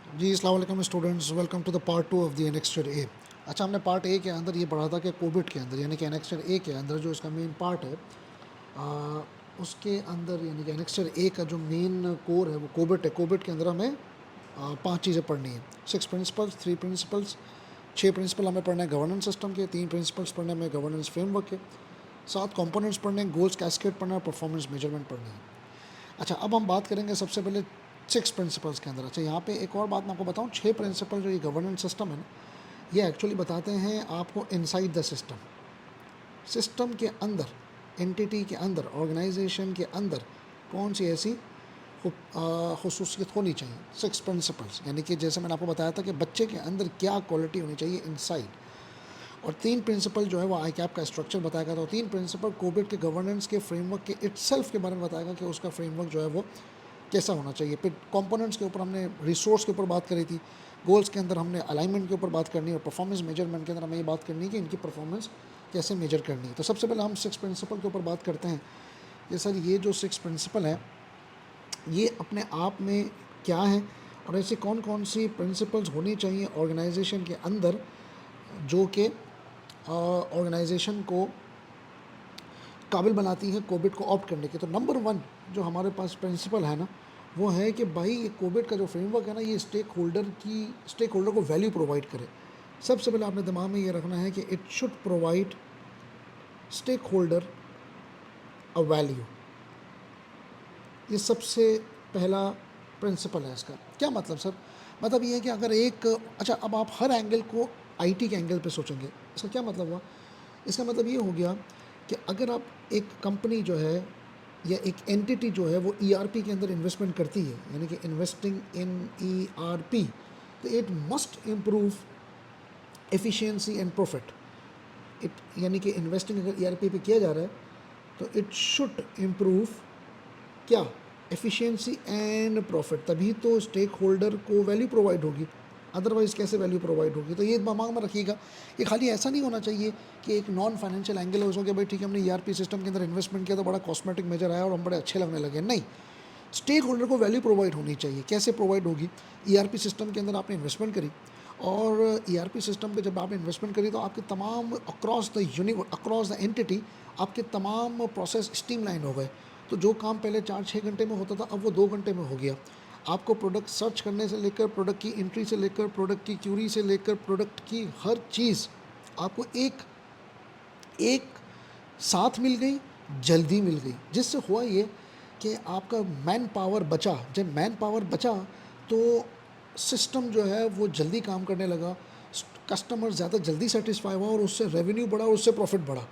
जी अस्सलाम वालेकुम students, welcome to the part two of the annexed A. अच्छा, हमने पार्ट ए के अंदर ये पढ़ा था कि कोविड के अंदर यानी कि एनेक्स्टेड ए के अंदर जो इसका मेन पार्ट है, आ, उसके अंदर यानी कि एनेक्स्टेड ए का जो मेन कोर है वो कोविड है। कोविड के अंदर हमें पांच चीज़ें पढ़नी है। 6 प्रिंसिपल्स, 3 प्रिंसिपल्स, 6 प्रिंसिपल हमें पढ़ना है गवर्नेंस सिस्टम के, 3 प्रिंसिपल्स पढ़ने में गवर्नेंस फ्रेमवर्क के, 7 कंपोनेंट्स पढ़ने हैं, गोल्स कैस्केड पढ़ना है, परफॉर्मेंस मेजरमेंट पढ़नी है। अच्छा, अब हम बात करेंगे सबसे पहले 6 प्रिंसिपल्स के अंदर। अच्छा, यहाँ पे एक और बात मैं आपको बताऊँ, 6 प्रिंसिपल जो ये गवर्नेंस सिस्टम है ना, ये एक्चुअली बताते हैं आपको इनसाइड द सिस्टम, सिस्टम के अंदर, एंटिटी के अंदर, ऑर्गेनाइजेशन के अंदर कौन सी ऐसी खसूसियत होनी चाहिए। 6 प्रिंसिपल्स यानी कि जैसे मैंने आपको बताया था कि बच्चे के अंदर क्या क्वालिटी होनी चाहिए इनसाइड। और 3 प्रिंसिपल जो है वो आई कैप का स्ट्रक्चर बताएगा। तो 3 प्रिंसिपल कोविड के गवर्नेंस के फ्रेमवर्क के इटसेल्फ के बारे में बताएगा कि उसका फ्रेमवर्क जो है वो कैसा होना चाहिए। फिर कंपोनेंट्स के ऊपर हमने रिसोर्स के ऊपर बात करी थी, गोल्स के अंदर हमने अलाइनमेंट के ऊपर बात करनी है, और परफॉर्मेंस मेजरमेंट के अंदर हमें ये बात करनी है कि इनकी परफॉर्मेंस कैसे मेजर करनी है। तो सबसे पहले हम 6 प्रिंसिपल के ऊपर बात करते हैं कि सर ये जो 6 प्रिंसिपल है ये अपने आप में क्या है, और ऐसे कौन कौन सी प्रिंसिपल्स होनी चाहिए ऑर्गेनाइजेशन के अंदर जो कि ऑर्गेनाइजेशन को काबिल बनाती है कोविड को ऑप्ट करने की। तो नंबर 1 जो हमारे पास प्रिंसिपल है ना, वो है कि भाई ये कोविड का जो फ्रेमवर्क है ना, ये स्टेक होल्डर को वैल्यू प्रोवाइड करे। सबसे पहले आपने दिमाग में ये रखना है कि it should provide stakeholder a value. ये सबसे पहला प्रिंसिपल है। इसका क्या मतलब सर? मतलब ये है कि अगर एक, अच्छा अब आप हर एंगल को आईटी के एंगल पे सोचेंगे, इसका क्या मतलब हुआ? इसका मतलब ये हो गया कि अगर आप एक कंपनी जो है या एक एंटिटी जो है वो ईआरपी के अंदर इन्वेस्टमेंट करती है, यानी कि इन्वेस्टिंग इन ईआरपी, तो it must improve efficiency and profit. It यानी कि इन्वेस्टिंग अगर ईआरपी पे किया जा रहा है तो इट शुड इम्प्रूव क्या, एफिशिएंसी एंड प्रॉफिट, तभी तो स्टेक होल्डर को वैल्यू प्रोवाइड होगी। अदरवाइज कैसे वैल्यू प्रोवाइड होगी? तो ये दिमाग में रखिएगा। ये खाली ऐसा नहीं होना चाहिए कि एक नॉन फाइनेंशियल एंगल है उसमें कि भाई ठीक है हमने ईआरपी सिस्टम के अंदर इन्वेस्टमेंट किया तो बड़ा कॉस्मेटिक मेजर आया और हम बड़े अच्छे लगने लगे। नहीं, स्टेक होल्डर को वैल्यू प्रोवाइड होनी चाहिए। कैसे प्रोवाइड होगी? ईआरपी सिस्टम के अंदर आपने इन्वेस्टमेंट करी, और ईआरपी सिस्टम पे जब आपने इन्वेस्टमेंट करी तो आपके तमाम अक्रॉस द एंटिटी आपके तमाम प्रोसेस स्ट्रीमलाइन हो गए। तो जो काम पहले 4-6 घंटे में होता था अब वो 2 घंटे में हो गया। आपको प्रोडक्ट सर्च करने से लेकर, प्रोडक्ट की एंट्री से लेकर, प्रोडक्ट की क्यूरी से लेकर, प्रोडक्ट की हर चीज़ आपको एक एक साथ मिल गई, जल्दी मिल गई। जिससे हुआ ये कि आपका मैन पावर बचा। जब मैन पावर बचा तो सिस्टम जो है वो जल्दी काम करने लगा, कस्टमर ज़्यादा जल्दी सेटिस्फाई हुआ और उससे रेवेन्यू बढ़ा और उससे प्रॉफिट बढ़ा।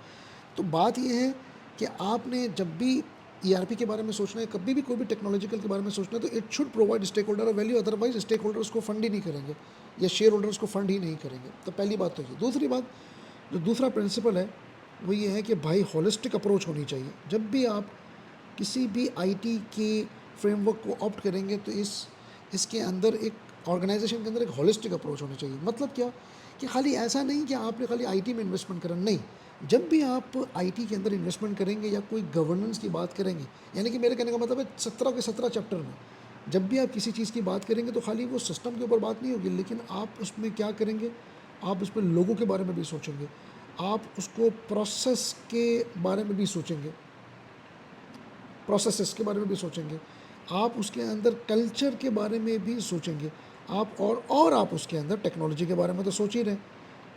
तो बात ये है कि आपने जब भी ईआरपी के बारे में सोचना है, कभी भी कोई भी टेक्नोलॉजिकल के बारे में सोचना है, तो it should provide stakeholder value, otherwise stakeholder उसको फंड ही नहीं करेंगे या शेयर होल्डर उसको फंड ही नहीं करेंगे। तो पहली बात तो ये। दूसरी बात, जो दूसरा प्रिंसिपल है वो ये है कि भाई हॉलिस्टिक अप्रोच होनी चाहिए। जब भी आप किसी भी आईटी के फ्रेमवर्क को ऑप्ट करेंगे तो इसके अंदर एक ऑर्गेनाइजेशन के अंदर एक हॉलिस्टिक अप्रोच होनी चाहिए। मतलब क्या कि खाली ऐसा नहीं कि आपने खाली आईटी में इन्वेस्टमेंट करना, नहीं। जब भी आप आईटी के अंदर इन्वेस्टमेंट करेंगे या कोई गवर्नेंस की बात करेंगे, यानी कि मेरे कहने का मतलब है 17 के 17 चैप्टर में जब भी आप किसी चीज़ की बात करेंगे तो खाली वो सिस्टम के ऊपर बात नहीं होगी, लेकिन आप उसमें क्या करेंगे, आप उस पर लोगों के बारे में भी सोचेंगे, आप उसको प्रोसेस के बारे में भी सोचेंगे, प्रोसेसेस के बारे में भी सोचेंगे, आप उसके अंदर कल्चर के बारे में भी सोचेंगे, आप और आप उसके अंदर टेक्नोलॉजी के बारे में तो सोच ही रहे।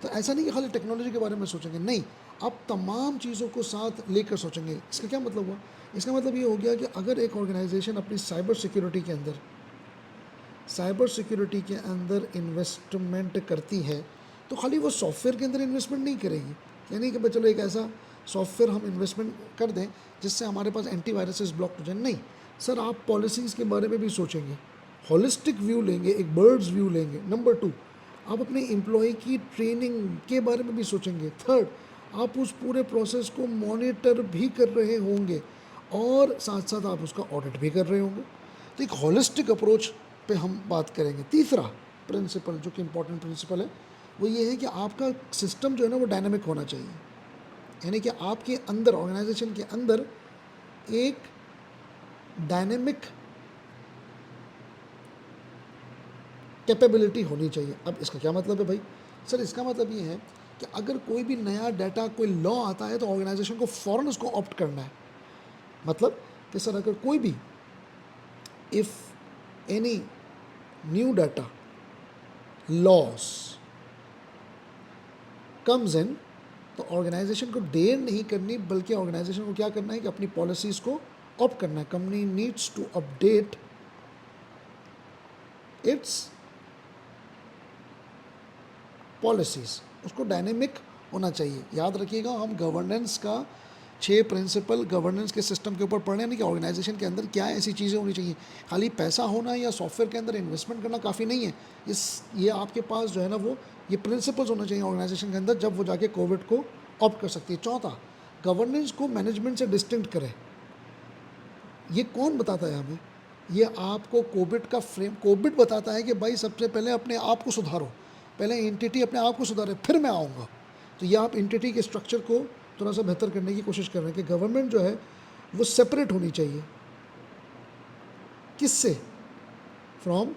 तो ऐसा नहीं कि खाली टेक्नोलॉजी के बारे में सोचेंगे, नहीं, आप तमाम चीज़ों को साथ लेकर सोचेंगे। इसका क्या मतलब हुआ? इसका मतलब ये हो गया कि अगर एक ऑर्गेनाइजेशन अपनी साइबर सिक्योरिटी के अंदर इन्वेस्टमेंट करती है तो खाली वो सॉफ्टवेयर के अंदर इन्वेस्टमेंट नहीं करेगी। यानी कि भाई चलो एक ऐसा सॉफ्टवेयर हम इन्वेस्टमेंट कर दें जिससे हमारे पास एंटीवायरसेस ब्लॉक हो जाए, नहीं। सर आप पॉलिसीज़ के बारे में भी सोचेंगे, हॉलिस्टिक व्यू लेंगे, एक बर्ड्स व्यू लेंगे। नंबर 2, आप अपने एम्प्लॉय की ट्रेनिंग के बारे में भी सोचेंगे। थर्ड, आप उस पूरे प्रोसेस को मॉनिटर भी कर रहे होंगे और साथ साथ आप उसका ऑडिट भी कर रहे होंगे। तो एक हॉलिस्टिक अप्रोच पे हम बात करेंगे। तीसरा प्रिंसिपल जो कि इम्पोर्टेंट प्रिंसिपल है वो ये है कि आपका सिस्टम जो है ना वो डायनामिक होना चाहिए। यानी कि आपके अंदर, ऑर्गेनाइजेशन के अंदर एक डायनेमिक कैपेबिलिटी होनी चाहिए। अब इसका क्या मतलब है भाई? सर इसका मतलब ये है कि अगर कोई भी नया डाटा, कोई लॉ आता है तो ऑर्गेनाइजेशन को फ़ौरन उसको ऑप्ट करना है। मतलब कि सर अगर कोई भी, if any new data loss comes in, तो ऑर्गेनाइजेशन को देर नहीं करनी, बल्कि ऑर्गेनाइजेशन को क्या करना है कि अपनी पॉलिसीज़ को ऑप्ट करना है। Company needs to update its policies, उसको डायनेमिक होना चाहिए। याद रखिएगा, हम गवर्नेंस का 6 प्रिंसिपल गवर्नेंस के सिस्टम के ऊपर पढ़ रहे हैं कि ऑर्गेनाइजेशन के अंदर क्या ऐसी चीज़ें होनी चाहिए। खाली पैसा होना या सॉफ्टवेयर के अंदर इन्वेस्टमेंट करना काफ़ी नहीं है। ये आपके पास जो है ना, वो ये प्रिंसिपल्स होना चाहिए ऑर्गेनाइजेशन के अंदर, जब वो जाके कोविड को ऑप्ट कर सकती है। चौथा, गवर्नेंस को मैनेजमेंट से डिस्टिंक्ट करें। ये कौन बताता है हमें? ये आपको कोविड का फ्रेम, कोविड बताता है कि भाई सबसे पहले अपने आप को सुधारो, पहले एंटिटी अपने आप को सुधारे, फिर मैं आऊँगा। तो ये आप एंटिटी के स्ट्रक्चर को थोड़ा सा बेहतर करने की कोशिश कर रहे हैं कि गवर्नमेंट जो है वो सेपरेट होनी चाहिए। किससे? From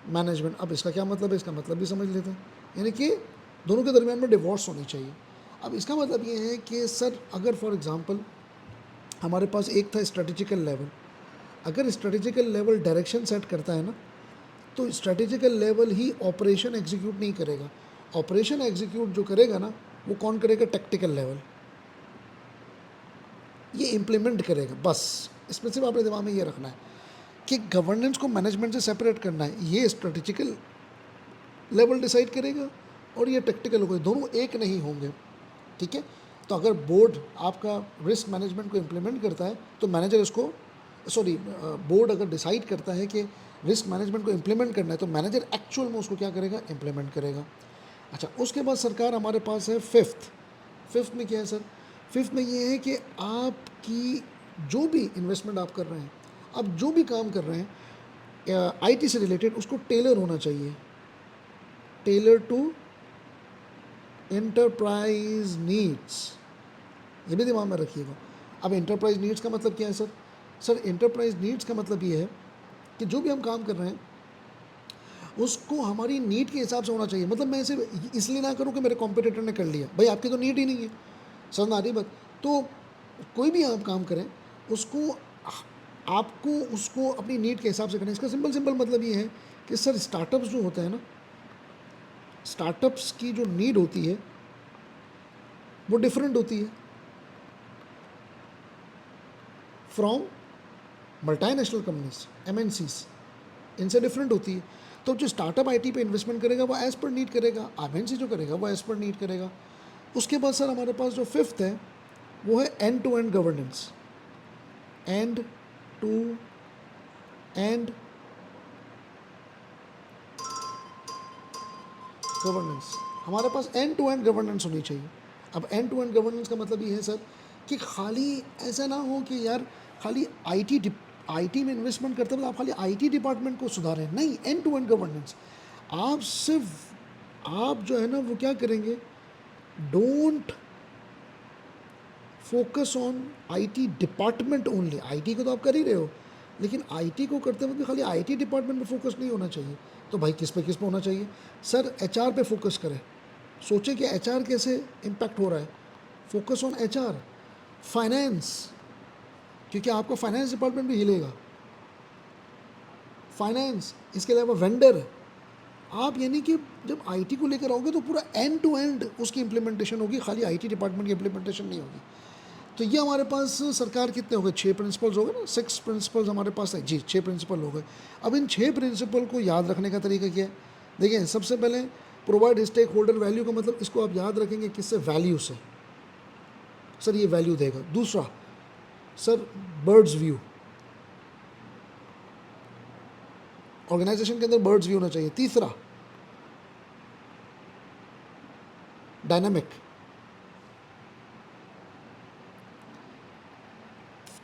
management. अब इसका क्या मतलब है? इसका मतलब भी समझ लेते हैं, यानी कि दोनों के दरमियान में डिवोर्स होनी चाहिए। अब इसका मतलब ये है कि सर अगर फॉर एग्जांपल हमारे पास एक था स्ट्रेटेजिकल लेवल, अगर स्ट्रेटेजिकल लेवल डायरेक्शन सेट करता है ना, तो स्ट्रेटेजिकल लेवल ही ऑपरेशन एग्जीक्यूट नहीं करेगा। ऑपरेशन एग्जीक्यूट जो करेगा ना, वो कौन करेगा? Tactical level. ये इम्प्लीमेंट करेगा। बस इसमें सिर्फ अपने दिमाग में ये रखना है कि गवर्नेंस को मैनेजमेंट से सेपरेट करना है। ये स्ट्रेटेजिकल लेवल डिसाइड करेगा और ये टेक्टिकल होगा, दोनों एक नहीं होंगे। ठीक है? तो अगर बोर्ड आपका रिस्क मैनेजमेंट को इम्प्लीमेंट करता है तो मैनेजर इसको, बोर्ड अगर डिसाइड करता है कि रिस्क मैनेजमेंट को इम्प्लीमेंट करना है, तो मैनेजर एक्चुअल में उसको क्या करेगा? इम्प्लीमेंट करेगा। अच्छा, उसके बाद सरकार हमारे पास है फिफ्थ में क्या है सर? फिफ्थ में ये है कि आपकी जो भी इन्वेस्टमेंट आप कर रहे हैं, आप जो भी काम कर रहे हैं आईटी से रिलेटेड, उसको टेलर होना चाहिए, टेलर टू एंटरप्राइज नीड्स। ये भी दिमाग में रखिएगा। अब एंटरप्राइज नीड्स का मतलब क्या है सर? सर एंटरप्राइज नीड्स का मतलब ये है कि जो भी हम काम कर रहे हैं उसको हमारी नीड के हिसाब से होना चाहिए। मतलब मैं इसे इसलिए ना करूँ कि मेरे कॉम्पिटिटर ने कर लिया, भाई आपकी तो नीड ही नहीं है। समझ आ रही बात? तो कोई भी आप काम करें उसको, आपको उसको अपनी नीड के हिसाब से करना है। इसका सिंपल मतलब ये है कि सर स्टार्टअप्स जो होते हैं ना, स्टार्टअप्स की जो नीड होती है वो डिफरेंट होती है फ्रॉम मल्टीनेशनल कंपनीज, एमएनसीज, इनसे डिफरेंट होती है। तो जो स्टार्टअप आईटी पे इन्वेस्टमेंट करेगा वो एज़ पर नीड करेगा, एमएनसी जो करेगा वो एज़ पर नीड करेगा। उसके बाद सर हमारे पास जो फिफ्थ है वो है end to end governance. End to end governance, हमारे पास एंड टू एंड गवर्नेंस होनी चाहिए। अब एंड टू एंड गवर्नेंस का मतलब ये है सर कि खाली ऐसा ना हो कि यार खाली आईटी में इन्वेस्टमेंट करते वक्त आप खाली आईटी डिपार्टमेंट को सुधारें, नहीं, एंड टू एंड गवर्नेंस। आप सिर्फ आप जो है ना वो क्या करेंगे? Don't focus on IT department only. IT को तो आप कर ही रहे हो, लेकिन आईटी को करते वक्त भी खाली आईटी डिपार्टमेंट पे फोकस नहीं होना चाहिए। तो भाई किस पे होना चाहिए? सर एचआर पे फोकस करें, सोचें कि एचआर कैसे इम्पैक्ट हो रहा है, फोकस ऑन एचआर। फाइनेंस, क्योंकि आपका फाइनेंस डिपार्टमेंट भी हिलेगा, फाइनेंस। इसके अलावा वेंडर, आप यानी कि जब आईटी को लेकर आओगे तो पूरा एंड टू एंड उसकी इम्प्लीमेंटेशन होगी, खाली आईटी डिपार्टमेंट की इम्प्लीमेंटेशन नहीं होगी। तो ये हमारे पास सरकार कितने हो गए? 6 प्रिंसिपल्स हो गए ना, 6 प्रिंसिपल्स हमारे पास है जी, 6 प्रिंसिपल हो गए। अब इन 6 प्रिंसिपल को याद रखने का तरीका क्या है? देखिए, सबसे पहले प्रोवाइड स्टेक होल्डर वैल्यू का मतलब, इसको आप याद रखेंगे किससे? वैल्यू से। सर ये वैल्यू देगा। दूसरा सर बर्ड्स व्यू, ऑर्गेनाइजेशन के अंदर बर्ड्स व्यू होना चाहिए। तीसरा डायनामिक।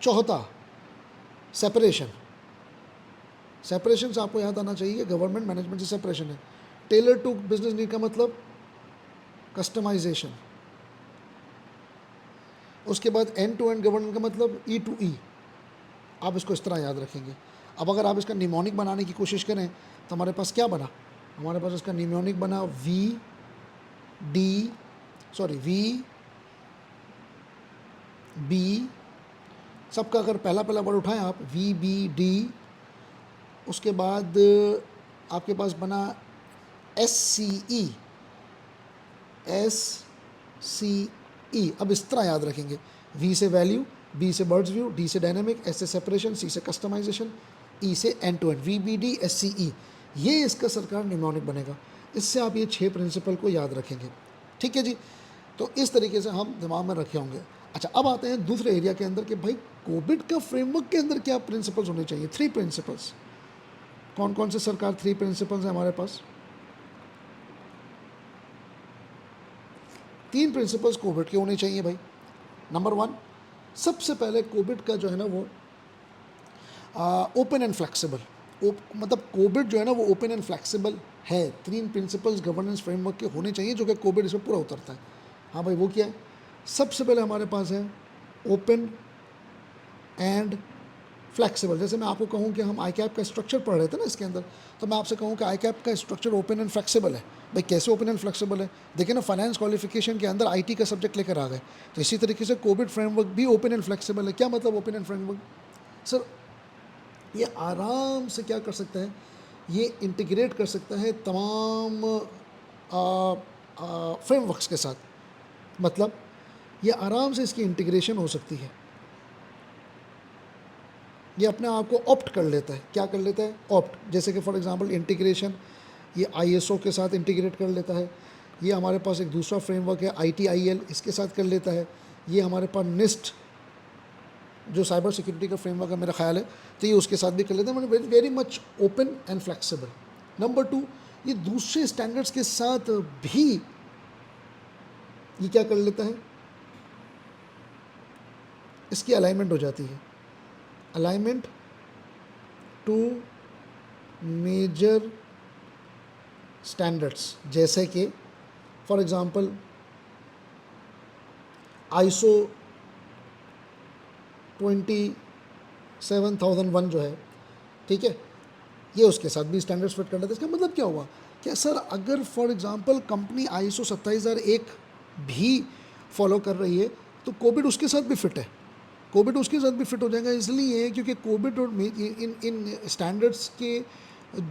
चौथा सेपरेशन। सेपरेशन से आपको याद आना चाहिए गवर्नमेंट मैनेजमेंट से सेपरेशन है। टेलर टू बिजनेस नीड का मतलब कस्टमाइजेशन। उसके बाद एंड टू एंड गवर्नेंस का मतलब ई टू ई। आप इसको इस तरह याद रखेंगे। अब अगर आप इसका निमोनिक बनाने की कोशिश करें तो हमारे पास क्या बना, हमारे पास इसका निमोनिक बना वी बी, सबका अगर पहला पहला वर्ड उठाएं आप, वी बी डी, उसके बाद आपके पास बना SCE, अब इस तरह याद रखेंगे, V से वैल्यू, B से बर्ड्स व्यू, D से डायनेमिक, S से सेपरेशन, C से कस्टमाइजेशन, E से end to end, VBD SCE, ये इसका सरकार निमोनिक बनेगा। इससे आप ये 6 प्रिंसिपल को याद रखेंगे, ठीक है जी। तो इस तरीके से हम दिमाग में रखे होंगे। अच्छा, अब आते हैं दूसरे एरिया के अंदर कि भाई कोविड का फ्रेमवर्क के अंदर क्या प्रिंसिपल्स होने चाहिए। 3 प्रिंसिपल्स, कौन कौन से सरकार 3 प्रिंसिपल्स हैं हमारे पास? 3 प्रिंसिपल्स कोविड के होने चाहिए भाई। नंबर 1, सबसे पहले कोविड का जो है ना वो ओपन एंड फ्लेक्सिबल, मतलब कोविड जो है ना वो ओपन एंड फ्लेक्सिबल है। 3 प्रिंसिपल्स गवर्नेंस फ्रेमवर्क के होने चाहिए जो कि कोविड इसमें पूरा उतरता है। हाँ भाई, वो क्या है? सबसे पहले हमारे पास है ओपन एंड फ्लेक्सिबल। जैसे मैं आपको कहूँ कि हम ICAP का स्ट्रक्चर पढ़ रहे थे ना इसके अंदर, तो मैं आपसे कहूँ कि ICAP का स्ट्रक्चर ओपन एंड फ्लेक्सिबल है। भाई कैसे ओपन एंड फ्लेक्सिबल है? देखिए ना, फाइनेंस क्वालिफिकेशन के अंदर IT का सब्जेक्ट लेकर आ गए, तो इसी तरीके से कोविड फ्रेमवर्क भी ओपन एंड फ्लेक्सिबल है। क्या मतलब ओपन एंड फ्रेमवर्क? सर ये आराम से क्या कर सकता है, ये इंटीग्रेट कर सकता है तमाम फ्रेमवर्क्स के साथ, मतलब ये आराम से इसकी इंटीग्रेशन हो सकती है। ये अपने आप को ऑप्ट कर लेता है। क्या कर लेता है? ऑप्ट। जैसे कि फॉर एग्जांपल इंटीग्रेशन, ये ISO के साथ इंटीग्रेट कर लेता है। ये हमारे पास एक दूसरा फ्रेमवर्क है ITIL, इसके साथ कर लेता है। ये हमारे पास NIST जो साइबर सिक्योरिटी का फ्रेमवर्क है मेरा ख्याल है, तो ये उसके साथ भी कर लेता है। मतलब very much open and flexible. Number 2, ये दूसरे स्टैंडर्ड्स के साथ भी ये क्या कर लेता है, इसकी अलाइनमेंट हो जाती है। अलाइनमेंट टू मेजर स्टैंडर्ड्स, जैसे कि फॉर एग्जांपल ISO 27001 जो है, ठीक है, ये उसके साथ भी स्टैंडर्ड्स फिट कर लेते हैं। इसका मतलब क्या हुआ? क्या सर अगर फॉर एग्जांपल कंपनी ISO 27001 भी फॉलो कर रही है तो कोविड उसके साथ भी फिट है? कोविड उसके साथ भी फिट हो जाएगा, इसलिए क्योंकि कोविड और इन स्टैंडर्ड्स के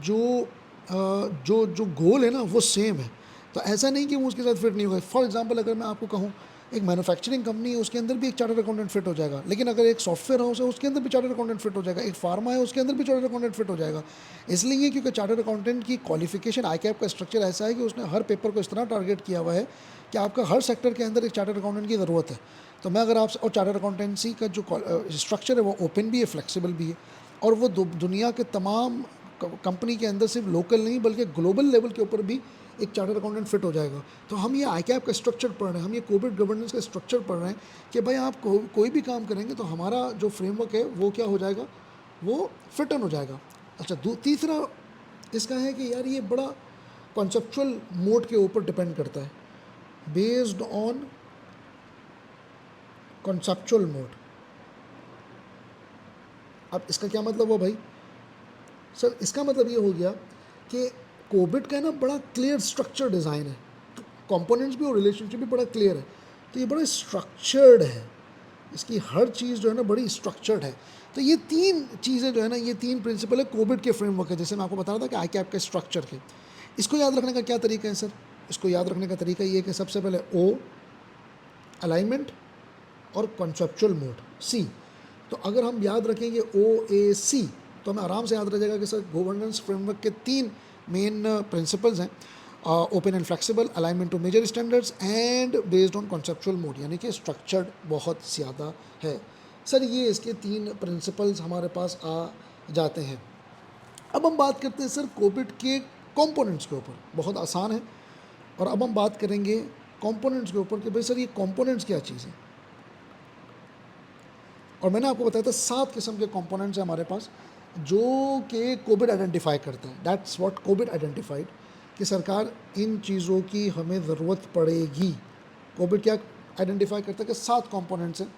जो जो जो गोल है ना वो सेम है। तो ऐसा नहीं कि वो उसके साथ फिट नहीं होगा। फॉर एग्जांपल अगर मैं आपको कहूँ एक मैन्युफैक्चरिंग कंपनी है, उसके अंदर भी एक चार्टर्ड अकाउंटेंट फिट हो जाएगा, लेकिन अगर एक सॉफ्टवेयर हाउस है उसके अंदर भी चार्टर्ड अकाउंटेंट फिट हो जाएगा, एक फार्मा है उसके अंदर भी चार्टर्ड अकाउंटेंट फिट हो जाएगा। इसलिए क्योंकि चार्टर्ड अकाउंटेंट की क्वालिफिकेशन ICAP का स्ट्रक्चर ऐसा है कि उसने हर पेपर को इस तरह टारगेट किया हुआ है कि आपका हर सेक्टर के अंदर एक चार्टर्ड अकाउंटेंट की ज़रूरत है। तो मैं अगर आपसे, और चार्टर्ड अकाउंटेंसी का जो स्ट्रक्चर है वो ओपन भी है, फ्लेक्सिबल भी है, और वो दुनिया के तमाम कंपनी के अंदर सिर्फ लोकल नहीं बल्कि ग्लोबल लेवल के ऊपर भी एक चार्टर्ड अकाउंटेंट फिट हो जाएगा। तो हम ये ICAP का स्ट्रक्चर पढ़ रहे हैं, हम ये कोविड गवर्नेंस का स्ट्रक्चर पढ़ रहे हैं कि भाई आप कोई भी काम करेंगे तो हमारा जो फ्रेमवर्क है वो क्या हो जाएगा, वो फिट इन हो जाएगा। अच्छा, तीसरा इसका है कि यार ये बड़ा कॉन्सेप्चुअल मोड के ऊपर डिपेंड करता है, बेस्ड ऑन कॉन्सेप्चुअल मोड। अब इसका क्या मतलब हुआ भाई? सर इसका मतलब ये हो गया कि कोविड का ना बड़ा क्लियर स्ट्रक्चर डिज़ाइन है, तो कंपोनेंट्स भी और रिलेशनशिप भी बड़ा क्लियर है, तो ये बड़ा स्ट्रक्चर्ड है, इसकी हर चीज़ जो है ना बड़ी स्ट्रक्चर्ड है। तो ये 3 चीज़ें जो है ना, ये 3 प्रिंसिपल है कोविड के फ्रेमवर्क है, जैसे मैं आपको बता रहा था कि ICAP के स्ट्रक्चर के। इसको याद रखने का क्या तरीका है सर? इसको याद रखने का तरीका ये है कि सबसे पहले O अलाइनमेंट और कॉन्सेप्चुअल मोड C। तो अगर हम याद रखेंगे OAC तो हमें आराम से याद रह जाएगा कि सर गवर्नेंस फ्रेमवर्क के 3 मेन प्रिंसिपल्स हैं, open and flexible, alignment to major standards and based on conceptual mode, यानी कि स्ट्रक्चर्ड बहुत ज़्यादा है। सर ये इसके 3 प्रिंसिपल्स हमारे पास आ जाते हैं। अब हम बात करते हैं सर कोविड के कंपोनेंट्स के ऊपर, बहुत आसान है। और अब हम बात करेंगे कंपोनेंट्स के ऊपर कि भाई सर ये कंपोनेंट्स क्या चीज़ है। और मैंने आपको बताया था 7 किस्म के कंपोनेंट्स हैं हमारे पास जो कि कोविड आइडेंटिफाई करता है। दैट्स व्हाट कोविड आइडेंटिफाइड, कि सरकार इन चीज़ों की हमें ज़रूरत पड़ेगी। कोविड क्या आइडेंटिफाई करता है कि 7 कंपोनेंट्स हैं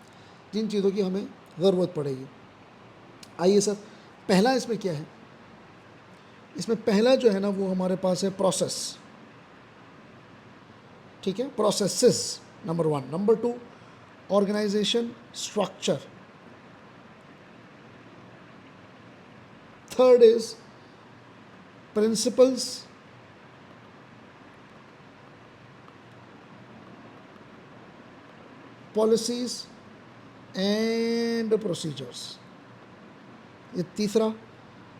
जिन चीज़ों की हमें ज़रूरत पड़ेगी। आइए सर पहला इसमें क्या है, इसमें पहला जो है ना वो हमारे पास है प्रोसेस, ठीक है, processes number 1, number 2 organization structure, third is principles, policies and procedures, ये तीसरा।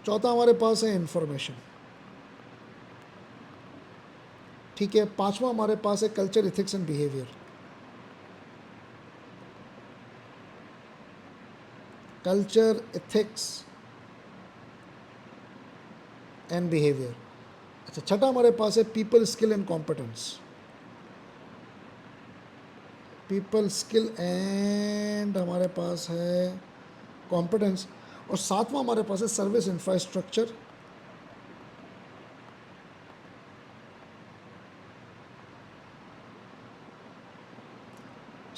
चौथा हमारे पास है इंफॉर्मेशन, ठीक है। पांचवा हमारे पास है culture, ethics and behaviour, culture, ethics and behaviour. अच्छा, छठा हमारे पास है people skill and competence, people skill and हमारे पास है कॉम्पिटेंस। और सातवां हमारे पास है service infrastructure,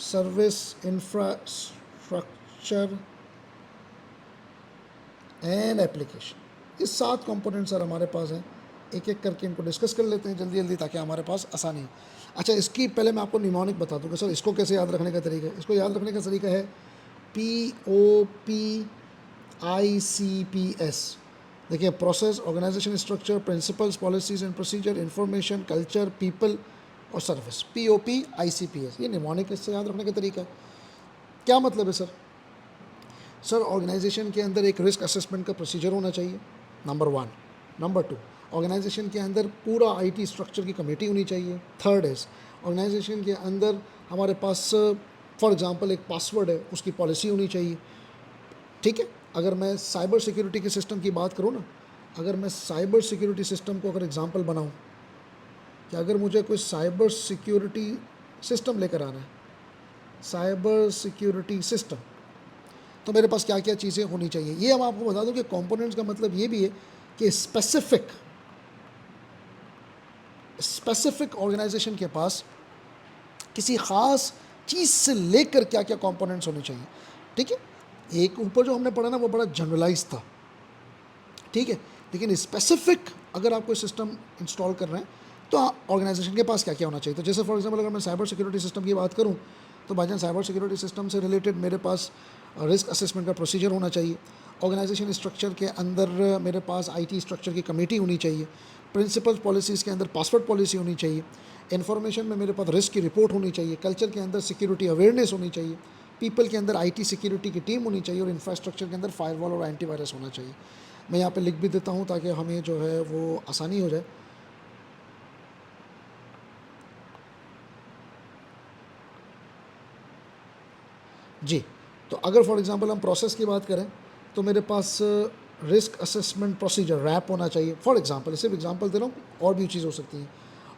service infrastructure and application. ये 7 कंपोनेंट्स सर हमारे पास हैं, एक एक करके इनको डिस्कस कर लेते हैं जल्दी जल्दी ताकि हमारे पास आसानी हो। अच्छा, इसकी पहले मैं आपको निमोनिक बता दूँगा सर, इसको कैसे याद रखने का तरीका है। इसको याद रखने का तरीका है POPICPS। देखिए, process, organization structure, principles, policies and procedure, information, culture, people और सर्विस, POPICPS। ये निमोनिक इससे याद रखने का तरीका है। क्या मतलब है सर? सर, ऑर्गेनाइजेशन के अंदर एक रिस्क असेसमेंट का प्रोसीजर होना चाहिए, नंबर 1। नंबर 2, ऑर्गेनाइजेशन के अंदर पूरा IT स्ट्रक्चर की कमेटी होनी चाहिए। थर्ड इज़ ऑर्गेनाइजेशन के अंदर हमारे पास फॉर एग्जांपल एक पासवर्ड है, उसकी पॉलिसी होनी चाहिए, ठीक है। अगर मैं साइबर सिक्योरिटी के सिस्टम की बात करूँ ना, अगर मैं साइबर सिक्योरिटी सिस्टम को अगर एग्जांपल बनाऊँ कि अगर मुझे कोई साइबर सिक्योरिटी सिस्टम लेकर आना है, साइबर सिक्योरिटी सिस्टम, तो मेरे पास क्या क्या चीज़ें होनी चाहिए। ये हम आपको बता दूं कि कंपोनेंट्स का मतलब ये भी है कि स्पेसिफिक ऑर्गेनाइजेशन के पास किसी ख़ास चीज़ से लेकर क्या क्या कंपोनेंट्स होने चाहिए, ठीक है। एक ऊपर जो हमने पढ़ा ना वो बड़ा जनरलाइज था, ठीक है, लेकिन स्पेसिफिक अगर आप कोई सिस्टम इंस्टॉल कर रहे हैं तो ऑर्गेनाइजेशन के पास क्या क्या होना चाहिए। तो जैसे फॉर एग्जांपल अगर मैं साइबर सिक्योरिटी सिस्टम की बात करूं तो भाईजान साइबर सिक्योरिटी सिस्टम से रिलेटेड मेरे पास रिस्क असेसमेंट का प्रोसीजर होना चाहिए। ऑर्गेनाइजेशन स्ट्रक्चर के अंदर मेरे पास IT स्ट्रक्चर की कमेटी होनी चाहिए। प्रिंसिपल पॉलिसीज़ के अंदर पासवर्ड पॉलिसी होनी चाहिए। इन्फॉर्मेशन में मेरे पास रिस्क की रिपोर्ट होनी चाहिए। कल्चर के अंदर सिक्योरिटी अवेयरनेस होनी चाहिए। पीपल के अंदर IT सिक्योरिटी की टीम होनी चाहिए। और इंफ्रास्ट्रक्चर के अंदर फायरवॉल और एंटीवायरस होना चाहिए। मैं यहाँ पे लिख भी देता हूँ ताकि हमें जो है वो आसानी हो जाए। जी, तो अगर फॉर एग्जांपल हम प्रोसेस की बात करें तो मेरे पास रिस्क असेसमेंट प्रोसीजर रैप होना चाहिए। फॉर एग्जांपल, सिर्फ एग्जांपल दे रहा हूँ, और भी चीज़ हो सकती है।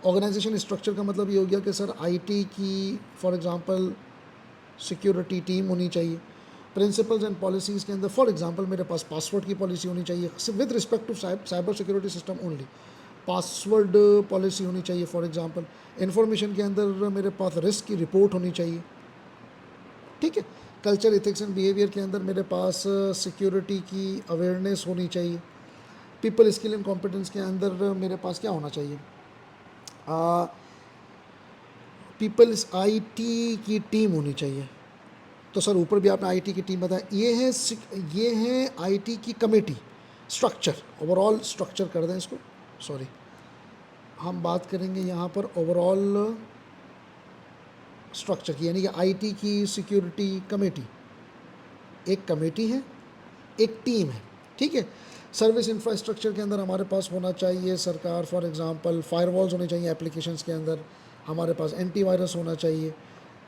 ऑर्गेनाइजेशन स्ट्रक्चर का मतलब ये हो गया कि सर IT की फॉर एग्जांपल सिक्योरिटी टीम होनी चाहिए। प्रिंसिपल्स एंड पॉलिसीज़ के अंदर फॉर एग्जांपल मेरे पास पासवर्ड की पॉलिसी होनी चाहिए with respect to cyber security system only. Password policy होनी चाहिए फॉर एग्जांपल। इन्फॉर्मेशन के अंदर मेरे पास रिस्क की रिपोर्ट होनी चाहिए, ठीक है। कल्चर, इथिक्स एंड बिहेवियर के अंदर मेरे पास सिक्योरिटी की अवेयरनेस होनी चाहिए। पीपल स्किल एंड कॉम्पिटेंस के अंदर मेरे पास क्या होना चाहिए, पीपल्स IT की टीम होनी चाहिए। तो सर ऊपर भी आपने IT की टीम बताया, ये है IT की कमेटी स्ट्रक्चर, ओवरऑल स्ट्रक्चर कर दें इसको, सॉरी हम बात करेंगे यहाँ पर ओवरऑल स्ट्रक्चर की, यानी कि IT की सिक्योरिटी कमेटी, एक कमेटी है, एक टीम है, ठीक है। सर्विस इंफ्रास्ट्रक्चर के अंदर हमारे पास होना चाहिए सरकार फॉर एग्जांपल फायरवॉल्स होने चाहिए एप्लीकेशंस के अंदर, हमारे पास एंटीवायरस होना चाहिए।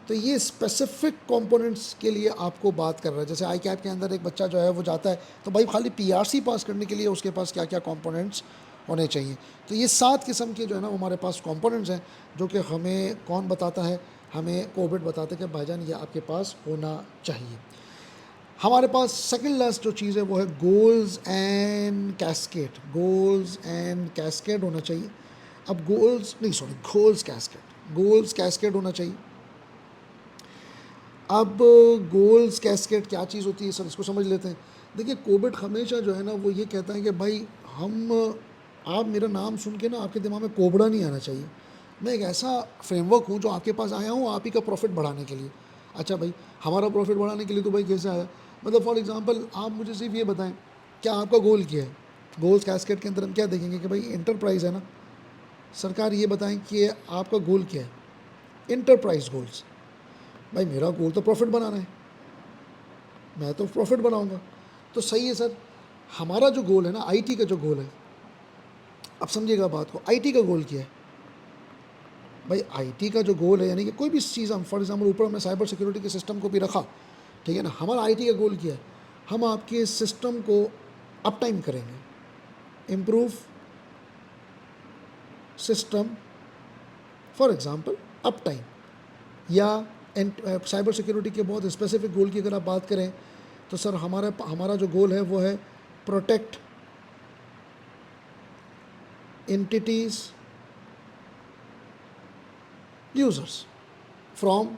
तो ये स्पेसिफिक कंपोनेंट्स के लिए आपको बात कर रहा है। जैसे ICAT के अंदर एक बच्चा जो है वो जाता है तो भाई खाली PRC पास करने के लिए उसके पास क्या क्या कंपोनेंट्स होने चाहिए। तो ये 7 किस्म के जो है ना हमारे पास कंपोनेंट्स हैं जो कि हमें कौन बताता है, हमें कोविड बताते हैं कि भाईजान ये आपके पास होना चाहिए। हमारे पास सेकंड लास्ट जो चीज़ है वो है goals and cascade, goals and cascade होना चाहिए। अब गोल्स कैस्केड होना चाहिए। अब गोल्स कैस्केड क्या चीज़ होती है सर, इसको समझ लेते हैं। देखिए कोविड हमेशा जो है ना वो ये कहता है कि भाई हम, आप मेरा नाम सुन के ना आपके दिमाग में कोबड़ा नहीं आना चाहिए। मैं एक ऐसा फ्रेमवर्क हूँ जो आपके पास आया हूँ आप ही का प्रॉफिट बढ़ाने के लिए। अच्छा भाई, हमारा प्रॉफिट बढ़ाने के लिए तो भाई कैसे आया? मतलब फॉर एग्जांपल आप मुझे सिर्फ ये बताएं, क्या आपका गोल क्या है? गोल्स कैस्केड के अंदर हम क्या देखेंगे कि भाई एंटरप्राइज है ना। सरकार ये बताएं कि आपका गोल क्या है? Enterprise goals. भाई मेरा गोल तो प्रॉफिट बनाना है, मैं तो प्रॉफिट बनाऊंगा। तो सही है सर, हमारा जो गोल है ना, आईटी का जो गोल है, अब समझिएगा बात को, आईटी का गोल क्या है? भाई आईटी का जो गोल है, यानी कि कोई भी चीज़, हम फॉर एग्जांपल ऊपर हमने साइबर सिक्योरिटी के सिस्टम को भी रखा, ठीक है ना, हमारा आईटी का गोल क्या है? हम आपके सिस्टम को अप टाइम करेंगे, improve system, for example up time. या साइबर सिक्योरिटी के बहुत स्पेसिफिक गोल की अगर आप बात करें तो सर हमारा हमारा जो गोल है वो है प्रोटेक्ट एंटिटीज यूजर्स फ्रॉम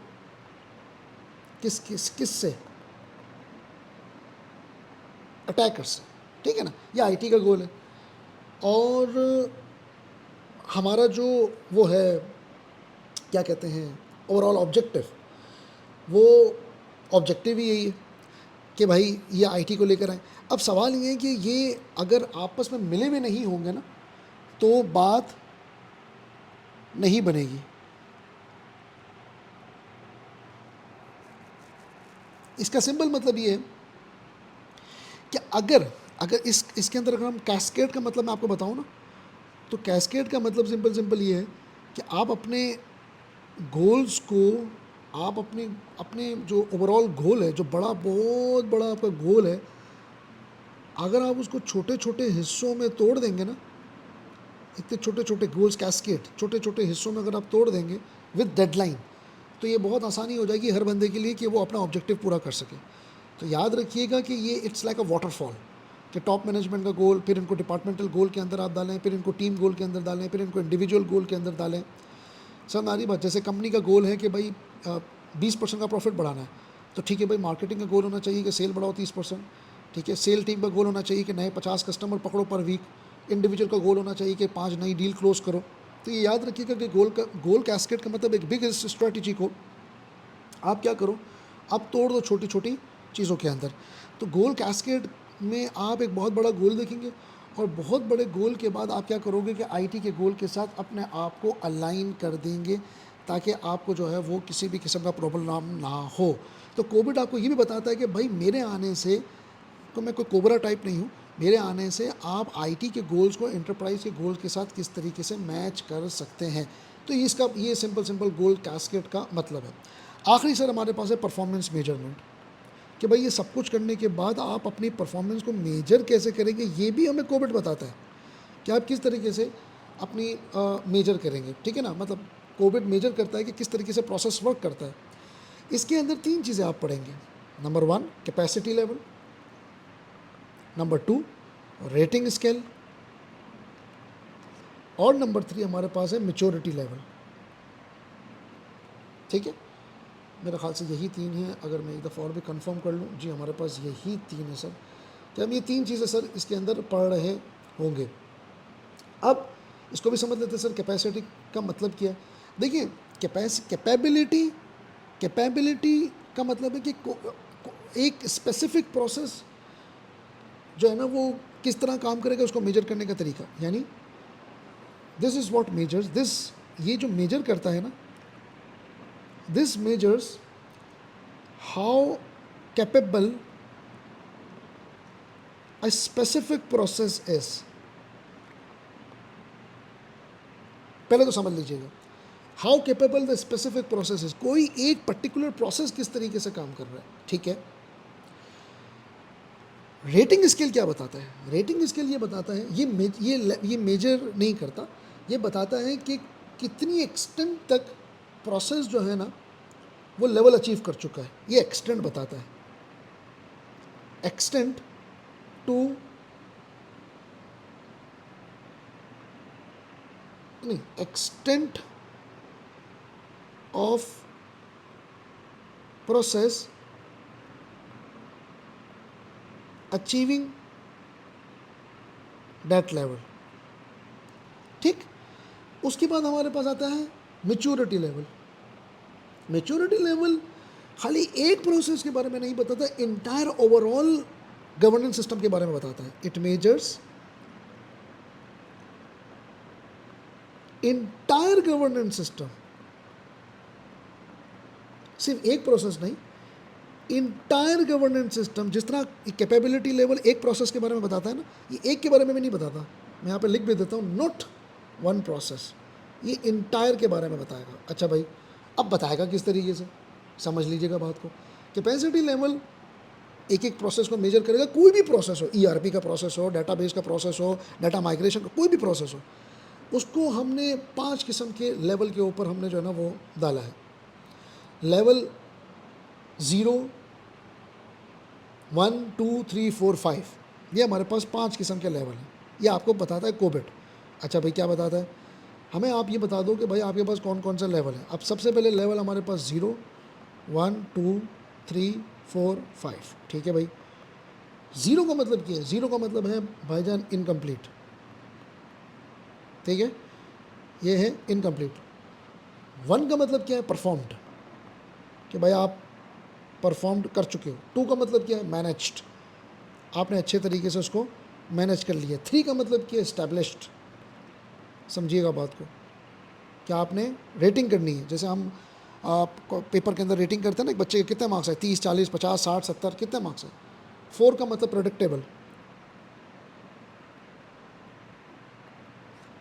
किस से? अटैकर्स। ठीक है ना, ये आईटी का गोल है। और हमारा जो वो है, क्या कहते हैं, ओवरऑल ऑब्जेक्टिव, वो ऑब्जेक्टिव ही यही है कि भाई ये आईटी को लेकर आए। अब सवाल ये है कि ये अगर आपस में मिले हुए नहीं होंगे ना तो बात नहीं बनेगी। इसका सिंपल मतलब ये है कि अगर अगर इसके अंदर अगर हम कैस्केड का मतलब मैं आपको बताऊं ना, तो कैस्केड का मतलब सिंपल सिंपल ये है कि आप अपने गोल्स को, आप अपने अपने जो ओवरऑल गोल है, जो बड़ा बहुत बड़ा आपका गोल है, अगर आप उसको छोटे छोटे हिस्सों में तोड़ देंगे ना, इतने छोटे छोटे गोल्स कैस्केड छोटे छोटे हिस्सों में अगर आप तोड़ देंगे विद डेडलाइन, तो ये बहुत आसानी हो जाएगी हर बंदे के लिए कि वो अपना ऑब्जेक्टिव पूरा कर सके। तो याद रखिएगा कि ये इट्स लाइक अ वाटरफॉल, कि टॉप मैनेजमेंट का गोल, फिर इनको डिपार्टमेंटल गोल के अंदर आप डालें, फिर इनको टीम गोल के अंदर डालें, फिर इनको इंडिविजुअल गोल के अंदर डालें। सर हमारी बात, जैसे कंपनी का गोल है कि भाई 20% का प्रॉफिट बढ़ाना है, तो ठीक है भाई, मार्केटिंग का गोल होना चाहिए कि सेल बढ़ाओ 30%। ठीक है, सेल टीम का गोल होना चाहिए कि नए 50 कस्टमर पकड़ो पर वीक। इंडिविजुअल का गोल होना चाहिए कि 5 नई डील क्लोज करो। तो ये याद रखिएगा कि गोल कैस्केड का मतलब एक बिग स्ट्रेटजी को आप क्या करो, आप तोड़ दो छोटी छोटी चीज़ों के अंदर। तो गोल कैस्केड में आप एक बहुत बड़ा गोल देखेंगे, और बहुत बड़े गोल के बाद आप क्या करोगे कि आईटी के गोल के साथ अपने आप को अलाइन कर देंगे, ताकि आपको जो है वो किसी भी किस्म का प्रॉब्लम ना हो। तो कोविड आपको ये भी बताता है कि भाई मेरे आने से, तो मैं कोई कोबरा टाइप नहीं हूँ, मेरे आने से आप आईटी के गोल्स को एंटरप्राइज के गोल के साथ किस तरीके से मैच कर सकते हैं। तो इसका ये सिंपल सिंपल गोल कैस्केड का मतलब है। आखिरी सर हमारे पास है परफॉर्मेंस मेजरमेंट, कि भाई ये सब कुछ करने के बाद आप अपनी परफॉर्मेंस को मेजर कैसे करेंगे, ये भी हमें कोविड बताता है कि आप किस तरीके से अपनी मेजर करेंगे। ठीक है ना, मतलब कोविड मेजर करता है कि किस तरीके से प्रोसेस वर्क करता है। इसके अंदर 3 चीज़ें आप पढ़ेंगे। Number 1 capacity level, number 2 rating scale, और नंबर 3 हमारे पास है मैच्योरिटी लेवल। ठीक है, मेरे ख्याल से यही 3 हैं, अगर मैं एक दफ़ा और भी कंफर्म कर लूँ। जी हमारे पास यही 3 है सर, कि हम ये 3 चीज़ें सर इसके अंदर पढ़ रहे होंगे। अब इसको भी समझ लेते हैं सर, कैपेसिटी का मतलब क्या है। देखिए कैपेबिलिटी, कैपेबिलिटी का मतलब है कि एक स्पेसिफिक प्रोसेस जो है ना वो किस तरह काम करेगा, उसको मेजर करने का तरीका, यानी this is what measures this, ये जो मेजर करता है ना, this measures how capable a specific process is. पहले तो समझ लीजिएगा, how capable the specific process is, कोई एक पर्टिकुलर प्रोसेस किस तरीके से काम कर रहा है। ठीक है, रेटिंग स्केल क्या बताता है? रेटिंग स्केल ये बताता है, ये मेजर नहीं करता, ये बताता है कि कितनी एक्सटेंट तक प्रोसेस जो है ना वो लेवल अचीव कर चुका है। ये एक्सटेंट बताता है, एक्सटेंट टू, नहीं, extent of process achieving that level. ठीक, उसके बाद हमारे पास आता है मेच्योरिटी लेवल। मेच्योरिटी लेवल खाली एक प्रोसेस के बारे में नहीं बताता, इंटायर ओवरऑल गवर्नेंस सिस्टम के बारे में बताता है। It measures entire governance system, सिर्फ एक प्रोसेस नहीं, इंटायर गवर्नेंस सिस्टम। जिस तरह कैपेबिलिटी लेवल एक प्रोसेस के बारे में बताता है ना, ये एक के बारे में भी नहीं बताता। मैं यहाँ पे लिख भी देता हूँ, नॉट वन प्रोसेस, ये इंटायर के बारे में बताएगा। अच्छा भाई, अब बताएगा किस तरीके से, समझ लीजिएगा बात को। कैपेसिटी लेवल एक एक प्रोसेस को मेजर करेगा, कोई भी प्रोसेस हो, ईआरपी का प्रोसेस हो, डाटाबेस का प्रोसेस हो, डाटा माइग्रेशन का कोई भी प्रोसेस हो, उसको हमने 5 किस्म के लेवल के ऊपर हमने जो है ना वो डाला है। लेवल 0, 1, 2, 3, 4, 5, ये हमारे पास 5 किस्म के लेवल हैं। ये आपको बताता है कोबिट। अच्छा भाई, क्या बताता है हमें? आप ये बता दो कि भाई आपके पास कौन कौन सा लेवल है। अब सबसे पहले लेवल हमारे पास 0, 1, 2, 3, 4, 5। ठीक है भाई, 0 का मतलब क्या है? 0 का मतलब है भाईजान इनकम्प्लीट। ठीक है, ये है इनकम्प्लीट। 1 का मतलब क्या है? परफॉर्म्ड, कि भाई आप परफॉर्म्ड कर चुके हो। 2 का मतलब क्या है? मैनेज्ड, आपने अच्छे तरीके से उसको मैनेज कर लिया। 3 का मतलब क्या है? एस्टैब्लिश्ड। समझिएगा बात को, क्या आपने रेटिंग करनी है। जैसे हम आप पेपर के अंदर रेटिंग करते हैं ना, एक बच्चे के कितने मार्क्स है, 30, 40, 50, 60, 70, कितने मार्क्स है। 4 का मतलब प्रेडिक्टेबल,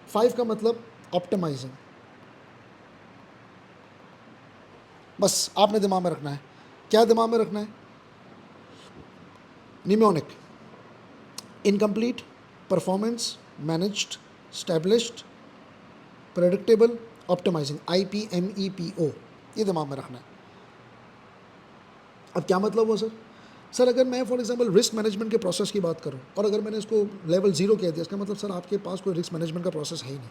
5 का मतलब ऑप्टिमाइजिंग। बस आपने दिमाग में रखना है, क्या दिमाग में रखना है? Mnemonic, incomplete, performance, managed, established, predictable, optimizing, IPMEPO, ये दिमाग में रखना है। अब क्या मतलब हुआ सर? सर अगर मैं फॉर एग्जांपल रिस्क मैनेजमेंट के प्रोसेस की बात करूं और अगर मैंने इसको लेवल 0 कह दिया, इसका मतलब सर आपके पास कोई रिस्क मैनेजमेंट का प्रोसेस है ही नहीं।